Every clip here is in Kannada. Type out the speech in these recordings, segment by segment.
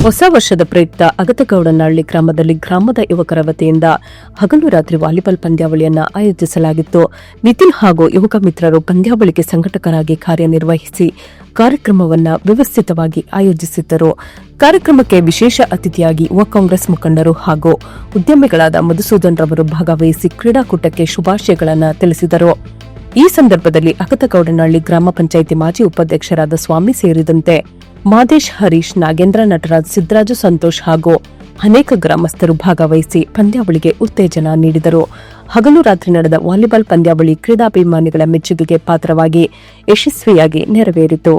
ಹೊಸ ವರ್ಷದ ಪ್ರಯುಕ್ತ ಅಗತಗೌಡನಹಳ್ಳಿ ಗ್ರಾಮದಲ್ಲಿ ಗ್ರಾಮದ ಯುವಕರ ವತಿಯಿಂದ ಹಗಲು ರಾತ್ರಿ ವಾಲಿಬಾಲ್ ಪಂದ್ಯಾವಳಿಯನ್ನು ಆಯೋಜಿಸಲಾಗಿತ್ತು. ನಿತಿನ್ ಹಾಗೂ ಯುವಕ ಮಿತ್ರರು ಪಂದ್ಯಾವಳಿಗೆ ಸಂಘಟಕರಾಗಿ ಕಾರ್ಯನಿರ್ವಹಿಸಿ ಕಾರ್ಯಕ್ರಮವನ್ನು ವ್ಯವಸ್ಥಿತವಾಗಿ ಆಯೋಜಿಸಿದ್ದರು. ಕಾರ್ಯಕ್ರಮಕ್ಕೆ ವಿಶೇಷ ಅತಿಥಿಯಾಗಿ ಯುವ ಕಾಂಗ್ರೆಸ್ ಮುಖಂಡರು ಹಾಗೂ ಉದ್ಯಮಿಗಳಾದ ಮಧುಸೂದನ್ ರವರು ಭಾಗವಹಿಸಿ ಕ್ರೀಡಾಕೂಟಕ್ಕೆ ಶುಭಾಶಯಗಳನ್ನು ತಿಳಿಸಿದರು. ಈ ಸಂದರ್ಭದಲ್ಲಿ ಅಗತಗೌಡನಹಳ್ಳಿ ಗ್ರಾಮ ಪಂಚಾಯಿತಿ ಮಾಜಿ ಉಪಾಧ್ಯಕ್ಷರಾದ ಸ್ವಾಮಿ ಸೇರಿದಂತೆ ಮಾದೇಶ್, ಹರೀಶ್, ನಾಗೇಂದ್ರ, ನಟರಾಜ್, ಸಿದ್ದರಾಜು, ಸಂತೋಷ್ ಹಾಗೂ ಅನೇಕ ಗ್ರಾಮಸ್ಥರು ಭಾಗವಹಿಸಿ ಪಂದ್ಯಾವಳಿಗೆ ಉತ್ತೇಜನ ನೀಡಿದರು. ಹಗಲು ರಾತ್ರಿ ನಡೆದ ವಾಲಿಬಾಲ್ ಪಂದ್ಯಾವಳಿ ಕ್ರೀಡಾಭಿಮಾನಿಗಳ ಮೆಚ್ಚುಗೆಗೆ ಪಾತ್ರವಾಗಿ ಯಶಸ್ವಿಯಾಗಿ ನೆರವೇರಿತು.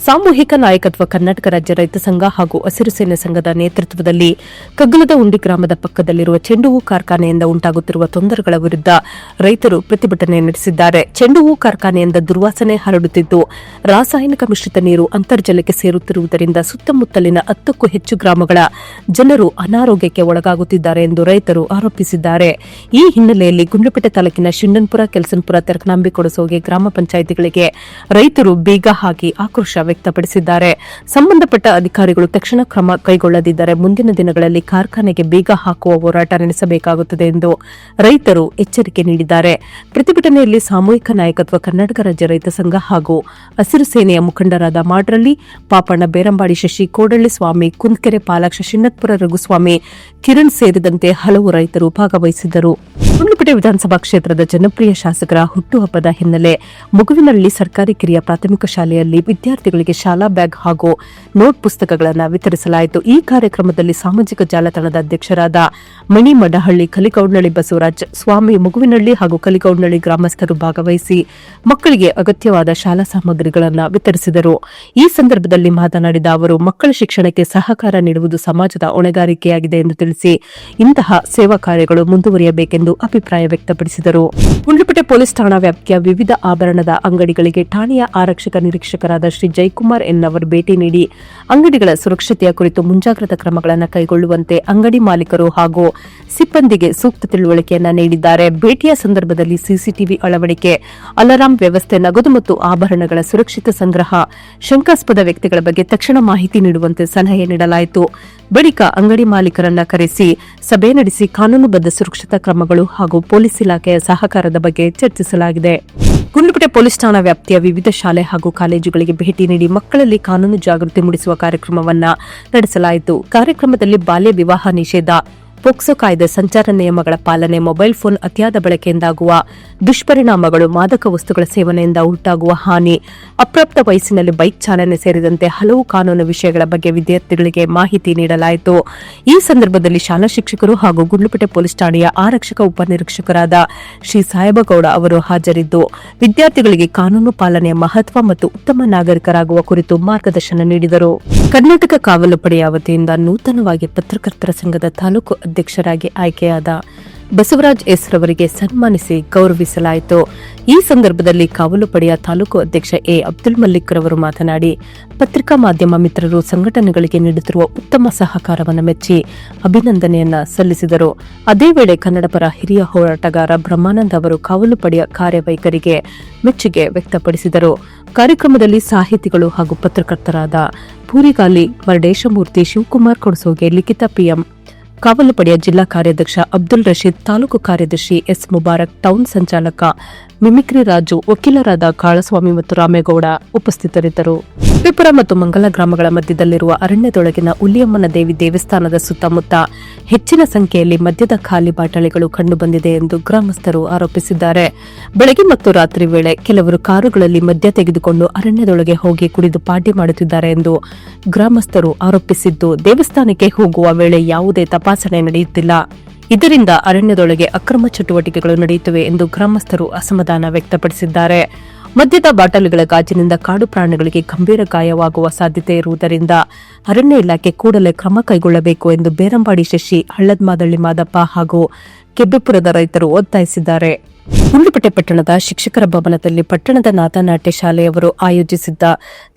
ಸಾಮೂಹಿಕ ನಾಯಕತ್ವ ಕರ್ನಾಟಕ ರಾಜ್ಯ ರೈತ ಸಂಘ ಹಾಗೂ ಹಸಿರು ಸೇನೆ ಸಂಘದ ನೇತೃತ್ವದಲ್ಲಿ ಕಗ್ಗಲದ ಉಂಡಿ ಗ್ರಾಮದ ಪಕ್ಕದಲ್ಲಿರುವ ಚೆಂಡು ಹೂ ಕಾರ್ಖಾನೆಯಿಂದ ಉಂಟಾಗುತ್ತಿರುವ ತೊಂದರೆಗಳ ವಿರುದ್ಧ ರೈತರು ಪ್ರತಿಭಟನೆ ನಡೆಸಿದ್ದಾರೆ. ಚೆಂಡು ಹೂ ಕಾರ್ಖಾನೆಯಿಂದ ದುರ್ವಾಸನೆ ಹರಡುತ್ತಿದ್ದು, ರಾಸಾಯನಿಕ ಮಿಶ್ರಿತ ನೀರು ಅಂತರ್ಜಲಕ್ಕೆ ಸೇರುತ್ತಿರುವುದರಿಂದ ಸುತ್ತಮುತ್ತಲಿನ 10ಕ್ಕೂ ಹೆಚ್ಚು ಗ್ರಾಮಗಳ ಜನರು ಅನಾರೋಗ್ಯಕ್ಕೆ ಒಳಗಾಗುತ್ತಿದ್ದಾರೆ ಎಂದು ರೈತರು ಆರೋಪಿಸಿದ್ದಾರೆ. ಈ ಹಿನ್ನೆಲೆಯಲ್ಲಿ ಗುಂಡ್ಲುಪೇಟೆ ತಾಲೂಕಿನ ಶಿಂಡನ್ಪುರ, ಕೆಲ್ಸನ್ಪುರ, ತೆರಕನಾಂಬಿ, ಕೊಡಸೋಗೆ ಗ್ರಾಮ ಪಂಚಾಯಿತಿಗಳಿಗೆ ರೈತರು ಬೀಗ ಹಾಕಿ ಆಕ್ರೋಶ ವ್ಯಕ್ತಪಡಿಸಿದ್ದಾರೆ. ಸಂಬಂಧಪಟ್ಟ ಅಧಿಕಾರಿಗಳು ತಕ್ಷಣ ಕ್ರಮ ಕೈಗೊಳ್ಳದಿದ್ದರೆ ಮುಂದಿನ ದಿನಗಳಲ್ಲಿ ಕಾರ್ಖಾನೆಗೆ ಬೀಗ ಹಾಕುವ ಹೋರಾಟ ನಡೆಸಬೇಕಾಗುತ್ತದೆ ಎಂದು ರೈತರು ಎಚ್ಚರಿಕೆ ನೀಡಿದ್ದಾರೆ. ಪ್ರತಿಭಟನೆಯಲ್ಲಿ ಸಾಮೂಹಿಕ ನಾಯಕತ್ವ ಕರ್ನಾಟಕ ರಾಜ್ಯ ರೈತ ಸಂಘ ಹಾಗೂ ಹಸಿರು ಸೇನೆಯ ಮುಖಂಡರಾದ ಮಾಡ್ರಳ್ಳಿ ಪಾಪಣ್ಣ, ಬೇರಂಬಾಡಿ ಶಶಿ, ಕೋಡಳ್ಳಿ ಸ್ವಾಮಿ, ಕುಂದಕೆರೆ ಪಾಲಾಕ್ಷ, ಶಿನ್ನತ್ಪುರ ರಘುಸ್ವಾಮಿ, ಕಿರಣ್ ಸೇರಿದಂತೆ ಹಲವು ರೈತರು ಭಾಗವಹಿಸಿದ್ದರು. ಗುಂಡ್ಲುಪೇಟೆ ವಿಧಾನಸಭಾ ಕ್ಷೇತ್ರದ ಜನಪ್ರಿಯ ಶಾಸಕರ ಹುಟ್ಟುಹಬ್ಬದ ಹಿನ್ನೆಲೆ ಮಗುವಿನಹಳ್ಳಿ ಸರ್ಕಾರಿ ಕಿರಿಯ ಪ್ರಾಥಮಿಕ ಶಾಲೆಯಲ್ಲಿ ವಿದ್ಯಾರ್ಥಿಗಳಿಗೆ ಶಾಲಾ ಬ್ಯಾಗ್ ಹಾಗೂ ನೋಟ್ ಪುಸ್ತಕಗಳನ್ನು ವಿತರಿಸಲಾಯಿತು. ಈ ಕಾರ್ಯಕ್ರಮದಲ್ಲಿ ಸಾಮಾಜಿಕ ಜಾಲತಾಣದ ಅಧ್ಯಕ್ಷರಾದ ಮಣಿ ಮಡಹಳ್ಳಿ, ಕಲಿಗೌಡನಹಳ್ಳಿ ಬಸವರಾಜ್, ಸ್ವಾಮಿ, ಮಗುವಿನಹಳ್ಳಿ ಹಾಗೂ ಕಲಿಗೌಡನಹಳ್ಳಿ ಗ್ರಾಮಸ್ಥರು ಭಾಗವಹಿಸಿ ಮಕ್ಕಳಿಗೆ ಅಗತ್ಯವಾದ ಶಾಲಾ ಸಾಮಗ್ರಿಗಳನ್ನು ವಿತರಿಸಿದರು. ಈ ಸಂದರ್ಭದಲ್ಲಿ ಮಾತನಾಡಿದ ಅವರು, ಮಕ್ಕಳ ಶಿಕ್ಷಣಕ್ಕೆ ಸಹಕಾರ ನೀಡುವುದು ಸಮಾಜದ ಹೊಣೆಗಾರಿಕೆಯಾಗಿದೆ ಎಂದು ತಿಳಿಸಿ ಇಂತಹ ಸೇವಾ ಕಾರ್ಯಗಳು ಮುಂದುವರಿಯಬೇಕೆಂದು ಅಭಿಪ್ರಾಯ ವ್ಯಕ್ತಪಡಿಸಿದರು. ಗುಂಡ್ಲುಪೇಟೆ ಪೊಲೀಸ್ ಠಾಣಾ ವ್ಯಾಪ್ತಿಯ ವಿವಿಧ ಆಭರಣದ ಅಂಗಡಿಗಳಿಗೆ ಠಾಣೆಯ ಆರಕ್ಷಕ ನಿರೀಕ್ಷಕರಾದ ಶ್ರೀ ಜಯಕುಮಾರ್ ಎನ್ ಅವರು ಭೇಟಿ ನೀಡಿ ಅಂಗಡಿಗಳ ಸುರಕ್ಷತೆಯ ಕುರಿತು ಮುಂಜಾಗ್ರತಾ ಕ್ರಮಗಳನ್ನು ಕೈಗೊಳ್ಳುವಂತೆ ಅಂಗಡಿ ಮಾಲೀಕರು ಹಾಗೂ ಸಿಬ್ಬಂದಿಗೆ ಸೂಕ್ತ ತಿಳುವಳಿಕೆಯನ್ನು ನೀಡಿದ್ದಾರೆ. ಭೇಟಿಯ ಸಂದರ್ಭದಲ್ಲಿ ಸಿಸಿಟಿವಿ ಅಳವಡಿಕೆ, ಅಲಾರಾಂ ವ್ಯವಸ್ಥೆ, ನಗದು ಮತ್ತು ಆಭರಣಗಳ ಸುರಕ್ಷಿತ ಸಂಗ್ರಹ, ಶಂಕಾಸ್ಪದ ವ್ಯಕ್ತಿಗಳ ಬಗ್ಗೆ ತಕ್ಷಣ ಮಾಹಿತಿ ನೀಡುವಂತೆ ಸಲಹೆ ನೀಡಲಾಯಿತು. ಬಳಿಕ ಅಂಗಡಿ ಮಾಲೀಕರನ್ನ ಕರೆಸಿ ಸಭೆ ನಡೆಸಿ ಕಾನೂನುಬದ್ಧ ಸುರಕ್ಷತಾ ಕ್ರಮಗಳು ಹಾಗೂ ಪೊಲೀಸ್ ಇಲಾಖೆಯ ಸಹಕಾರದ ಬಗ್ಗೆ ಚರ್ಚಿಸಲಾಗಿದೆ. ಗುಂಡ್ಲುಪೇಟೆ ಪೊಲೀಸ್ ಠಾಣಾ ವ್ಯಾಪ್ತಿಯ ವಿವಿಧ ಶಾಲೆ ಹಾಗೂ ಕಾಲೇಜುಗಳಿಗೆ ಭೇಟಿ ನೀಡಿ ಮಕ್ಕಳಲ್ಲಿ ಕಾನೂನು ಜಾಗೃತಿ ಮೂಡಿಸುವ ಕಾರ್ಯಕ್ರಮವನ್ನು ನಡೆಸಲಾಯಿತು. ಕಾರ್ಯಕ್ರಮದಲ್ಲಿ ಬಾಲ್ಯ ವಿವಾಹ ನಿಷೇಧ, ಪೋಕ್ಸೋ ಕಾಯ್ದೆ, ಸಂಚಾರ ನಿಯಮಗಳ ಪಾಲನೆ, ಮೊಬೈಲ್ ಫೋನ್ ಅತಿಯಾದ ಬಳಕೆಯಿಂದಾಗುವ ದುಷ್ಪರಿಣಾಮಗಳು, ಮಾದಕ ವಸ್ತುಗಳ ಸೇವನೆಯಿಂದ ಉಂಟಾಗುವ ಹಾನಿ, ಅಪ್ರಾಪ್ತ ವಯಸ್ಸಿನಲ್ಲಿ ಬೈಕ್ ಚಾಲನೆ ಸೇರಿದಂತೆ ಹಲವು ಕಾನೂನು ವಿಷಯಗಳ ಬಗ್ಗೆ ವಿದ್ಯಾರ್ಥಿಗಳಿಗೆ ಮಾಹಿತಿ ನೀಡಲಾಯಿತು. ಈ ಸಂದರ್ಭದಲ್ಲಿ ಶಾಲಾ ಶಿಕ್ಷಕರು ಹಾಗೂ ಗುಂಡ್ಲುಪೇಟೆ ಪೊಲೀಸ್ ಠಾಣೆಯ ಆರಕ್ಷಕ ಉಪನಿರೀಕ್ಷಕರಾದ ಶ್ರೀ ಸಾಹೇಬಗೌಡ ಅವರು ಹಾಜರಿದ್ದು ವಿದ್ಯಾರ್ಥಿಗಳಿಗೆ ಕಾನೂನು ಪಾಲನೆಯ ಮಹತ್ವ ಮತ್ತು ಉತ್ತಮ ನಾಗರಿಕರಾಗುವ ಕುರಿತು ಮಾರ್ಗದರ್ಶನ ನೀಡಿದರು. ಕರ್ನಾಟಕ ಕಾವಲು ಪಡೆಯ ವತಿಯಿಂದ ನೂತನವಾಗಿ ಪತ್ರಕರ್ತರ ಸಂಘದ ತಾಲೂಕು ಅಧ್ಯಕ್ಷರಾಗಿ ಆಯ್ಕೆಯಾದ ಬಸವರಾಜ್ ಎಸ್ ರವರಿಗೆ ಸನ್ಮಾನಿಸಿ ಗೌರವಿಸಲಾಯಿತು. ಈ ಸಂದರ್ಭದಲ್ಲಿ ಕಾವಲು ಪಡೆಯ ತಾಲೂಕು ಅಧ್ಯಕ್ಷ ಎ ಅಬ್ದುಲ್ ಮಲ್ಲಿಕ್ ರವರು ಮಾತನಾಡಿ, ಪತ್ರಿಕಾ ಮಾಧ್ಯಮ ಮಿತ್ರರು ಸಂಘಟನೆಗಳಿಗೆ ನೀಡುತ್ತಿರುವ ಉತ್ತಮ ಸಹಕಾರವನ್ನು ಮೆಚ್ಚಿ ಅಭಿನಂದನೆಯನ್ನ ಸಲ್ಲಿಸಿದರು. ಅದೇ ವೇಳೆ ಕನ್ನಡ ಪರ ಹಿರಿಯ ಹೋರಾಟಗಾರ ಬ್ರಹ್ಮಾನಂದ್ ಅವರು ಕಾವಲು ಪಡೆಯ ಕಾರ್ಯವೈಖರಿಗೆ ಮೆಚ್ಚುಗೆ ವ್ಯಕ್ತಪಡಿಸಿದರು. ಕಾರ್ಯಕ್ರಮದಲ್ಲಿ ಸಾಹಿತಿಗಳು ಹಾಗೂ ಪತ್ರಕರ್ತರಾದ ಪೂರಿಗಾಲಿ ಮರಡೇಶಮೂರ್ತಿ, ಶಿವಕುಮಾರ್ ಕೊಡಸೋಗೆ, ಲಿಖಿತ ಪಿಎಂ, ಕಾವಲು ಪಡೆಯ ಜಿಲ್ಲಾ ಕಾರ್ಯಾಧ್ಯಕ್ಷ ಅಬ್ದುಲ್ ರಶೀದ್, ತಾಲೂಕು ಕಾರ್ಯದರ್ಶಿ ಎಸ್ ಮುಬಾರಕ್, ಟೌನ್ ಸಂಚಾಲಕ ಮಿಮಿಕ್ರಿ ರಾಜು, ವಕೀಲರಾದ ಕಾಳಸ್ವಾಮಿ ಮತ್ತು ರಾಮೇಗೌಡ ಉಪಸ್ಥಿತರಿದ್ದರು. ತ್ರಿಪುರ ಮತ್ತು ಮಂಗಲ ಗ್ರಾಮಗಳ ಮಧ್ಯದಲ್ಲಿರುವ ಅರಣ್ಯದೊಳಗಿನ ಹುಲಿಯಮ್ಮನ ದೇವಿ ದೇವಸ್ಥಾನದ ಸುತ್ತಮುತ್ತ ಹೆಚ್ಚಿನ ಸಂಖ್ಯೆಯಲ್ಲಿ ಮದ್ಯದ ಖಾಲಿ ಬಾಟಲಿಗಳು ಕಂಡುಬಂದಿದೆ ಎಂದು ಗ್ರಾಮಸ್ಥರು ಆರೋಪಿಸಿದ್ದಾರೆ. ಬೆಳಗ್ಗೆ ಮತ್ತು ರಾತ್ರಿ ವೇಳೆ ಕೆಲವರು ಕಾರುಗಳಲ್ಲಿ ಮದ್ಯ ತೆಗೆದುಕೊಂಡು ಅರಣ್ಯದೊಳಗೆ ಹೋಗಿ ಕುಡಿದು ಪಾರ್ಟಿ ಮಾಡುತ್ತಿದ್ದಾರೆ ಎಂದು ಗ್ರಾಮಸ್ಥರು ಆರೋಪಿಸಿದ್ದು, ದೇವಸ್ಥಾನಕ್ಕೆ ಹೋಗುವ ವೇಳೆ ಯಾವುದೇ ತಪಾಸಣೆ ನಡೆಯುತ್ತಿಲ್ಲ. ಇದರಿಂದ ಅರಣ್ಯದೊಳಗೆ ಅಕ್ರಮ ಚಟುವಟಿಕೆಗಳು ನಡೆಯುತ್ತಿವೆ ಎಂದು ಗ್ರಾಮಸ್ಥರು ಅಸಮಾಧಾನ ವ್ಯಕ್ತಪಡಿಸಿದ್ದಾರೆ. ಮದ್ಯದ ಬಾಟಲಿಗಳ ಗಾಜಿನಿಂದ ಕಾಡು ಪ್ರಾಣಿಗಳಿಗೆ ಗಂಭೀರ ಗಾಯವಾಗುವ ಸಾಧ್ಯತೆ ಇರುವುದರಿಂದ ಅರಣ್ಯ ಇಲಾಖೆ ಕೂಡಲೇ ಕ್ರಮ ಕೈಗೊಳ್ಳಬೇಕು ಎಂದು ಬೇರಂಬಾಡಿ ಶಶಿ, ಹಳ್ಳದಮಾದಳ್ಳಿ ಮಾದಪ್ಪ ಹಾಗೂ ಕೆಬ್ಬೆಪುರದ ರೈತರು ಒತ್ತಾಯಿಸಿದ್ದಾರೆ. ಗುಂಡ್ಲುಪೇಟೆ ಪಟ್ಟಣದ ಶಿಕ್ಷಕರ ಭವನದಲ್ಲಿ ಪಟ್ಟಣದ ನಾಥನಾಟ್ಯ ಶಾಲೆಯವರು ಆಯೋಜಿಸಿದ್ದ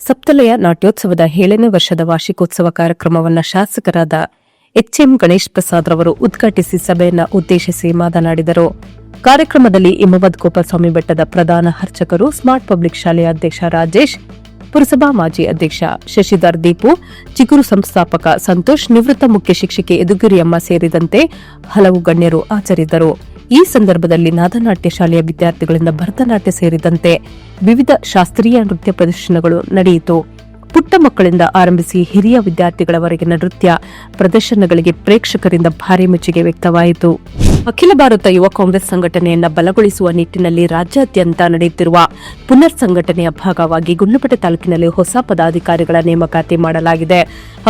ಸಪ್ತಲಯ ನಾಟ್ಯೋತ್ಸವದ 7ನೇ ವರ್ಷದ ವಾರ್ಷಿಕೋತ್ಸವ ಕಾರ್ಯಕ್ರಮವನ್ನು ಶಾಸಕರಾದ ಎಚ್ಎಂ ಗಣೇಶ್ ಪ್ರಸಾದ್ ರವರು ಉದ್ಘಾಟಿಸಿ ಸಭೆಯನ್ನು ಉದ್ದೇಶಿಸಿ ಮಾತನಾಡಿದರು. ಕಾರ್ಯಕ್ರಮದಲ್ಲಿ ಹಿಮವದ್ ಗೋಪಾಲಸ್ವಾಮಿ ಬೆಟ್ಟದ ಪ್ರಧಾನ ಅರ್ಚಕರು, ಸ್ಮಾರ್ಟ್ ಪಬ್ಲಿಕ್ ಶಾಲೆಯ ಅಧ್ಯಕ್ಷ ರಾಜೇಶ್, ಪುರಸಭಾ ಮಾಜಿ ಅಧ್ಯಕ್ಷ ಶಶಿಧರ್ ದೀಪು, ಚಿಗುರು ಸಂಸ್ಥಾಪಕ ಸಂತೋಷ್, ನಿವೃತ್ತ ಮುಖ್ಯ ಶಿಕ್ಷಕಿ ಯದುಗಿರಿಯಮ್ಮ ಸೇರಿದಂತೆ ಹಲವು ಗಣ್ಯರು ಹಾಜರಿದ್ದರು. ಈ ಸಂದರ್ಭದಲ್ಲಿ ನಾದನಾಟ್ಯ ಶಾಲೆಯ ವಿದ್ಯಾರ್ಥಿಗಳಿಂದ ಭರತನಾಟ್ಯ ಸೇರಿದಂತೆ ವಿವಿಧ ಶಾಸ್ತ್ರೀಯ ನೃತ್ಯ ಪ್ರದರ್ಶನಗಳು ನಡೆಯಿತು. ಪುಟ್ಟ ಮಕ್ಕಳಿಂದ ಆರಂಭಿಸಿ ಹಿರಿಯ ವಿದ್ಯಾರ್ಥಿಗಳವರೆಗಿನ ನೃತ್ಯ ಪ್ರದರ್ಶನಗಳಿಗೆ ಪ್ರೇಕ್ಷಕರಿಂದ ಭಾರಿ ಮೆಚ್ಚುಗೆ ವ್ಯಕ್ತವಾಯಿತು. ಅಖಿಲ ಭಾರತ ಯುವ ಕಾಂಗ್ರೆಸ್ ಸಂಘಟನೆಯನ್ನು ಬಲಗೊಳಿಸುವ ನಿಟ್ಟಿನಲ್ಲಿ ರಾಜ್ಯಾದ್ಯಂತ ನಡೆಯುತ್ತಿರುವ ಪುನರ್ ಸಂಘಟನೆಯ ಭಾಗವಾಗಿ ಗುಂಡ್ಲುಪೇಟೆ ತಾಲೂಕಿನಲ್ಲಿ ಹೊಸ ಪದಾಧಿಕಾರಿಗಳ ನೇಮಕಾತಿ ಮಾಡಲಾಗಿದೆ.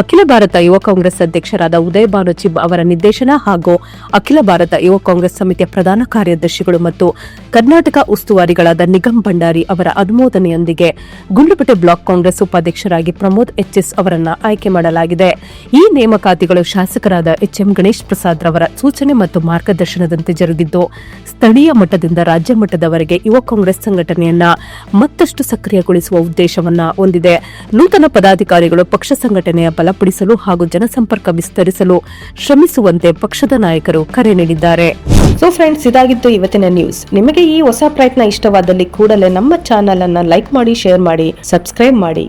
ಅಖಿಲ ಭಾರತ ಯುವ ಕಾಂಗ್ರೆಸ್ ಅಧ್ಯಕ್ಷರಾದ ಉದಯ ಭಾನು ಚಿಬ್ ಅವರ ನಿರ್ದೇಶನ ಹಾಗೂ ಅಖಿಲ ಭಾರತ ಯುವ ಕಾಂಗ್ರೆಸ್ ಸಮಿತಿಯ ಪ್ರಧಾನ ಕಾರ್ಯದರ್ಶಿಗಳು ಮತ್ತು ಕರ್ನಾಟಕ ಉಸ್ತುವಾರಿಗಳಾದ ನಿಗಮ್ ಭಂಡಾರಿ ಅವರ ಅನುಮೋದನೆಯೊಂದಿಗೆ ಗುಂಡ್ಲುಪೇಟೆ ಬ್ಲಾಕ್ ಕಾಂಗ್ರೆಸ್ ಉಪಾಧ್ಯಕ್ಷರಾಗಿ ಪ್ರಮೋದ್ ಎಚ್ಎಸ್ ಅವರನ್ನು ಆಯ್ಕೆ ಮಾಡಲಾಗಿದೆ. ಈ ನೇಮಕಾತಿಗಳು ಶಾಸಕರಾದ ಎಚ್ಎಂ ಗಣೇಶ್ ಪ್ರಸಾದ್ ರವರ ಸೂಚನೆ ಮತ್ತು ಮಾರ್ಗದರ್ಶನದಂತೆ ಜರುಗಿದ್ದು, ಸ್ಥಳೀಯ ಮಟ್ಟದಿಂದ ರಾಜ್ಯ ಮಟ್ಟದವರೆಗೆ ಯುವ ಕಾಂಗ್ರೆಸ್ ಸಂಘಟನೆಯನ್ನ ಮತ್ತಷ್ಟು ಸಕ್ರಿಯಗೊಳಿಸುವ ಉದ್ದೇಶವನ್ನ ಹೊಂದಿದೆ. ನೂತನ ಪದಾಧಿಕಾರಿಗಳು ಪಕ್ಷ ಸಂಘಟನೆಯ ಬಲಪಡಿಸಲು ಹಾಗೂ ಜನಸಂಪರ್ಕ ವಿಸ್ತರಿಸಲು ಶ್ರಮಿಸುವಂತೆ ಪಕ್ಷದ ನಾಯಕರು ಕರೆ ನೀಡಿದ್ದಾರೆ. ಸೊ ಫ್ರೆಂಡ್ಸ್, ಇದಾಗಿತ್ತು ಇವತ್ತಿನ ನ್ಯೂಸ್. ನಿಮಗೆ ಈ ಹೊಸ ಪ್ರಯತ್ನ ಇಷ್ಟವಾದಲ್ಲಿ ಕೂಡಲೇ ನಮ್ಮ ಚಾನೆಲ್ ಅನ್ನು ಲೈಕ್ ಮಾಡಿ, ಶೇರ್ ಮಾಡಿ, ಸಬ್ಸ್ಕ್ರೈಬ್ ಮಾಡಿ.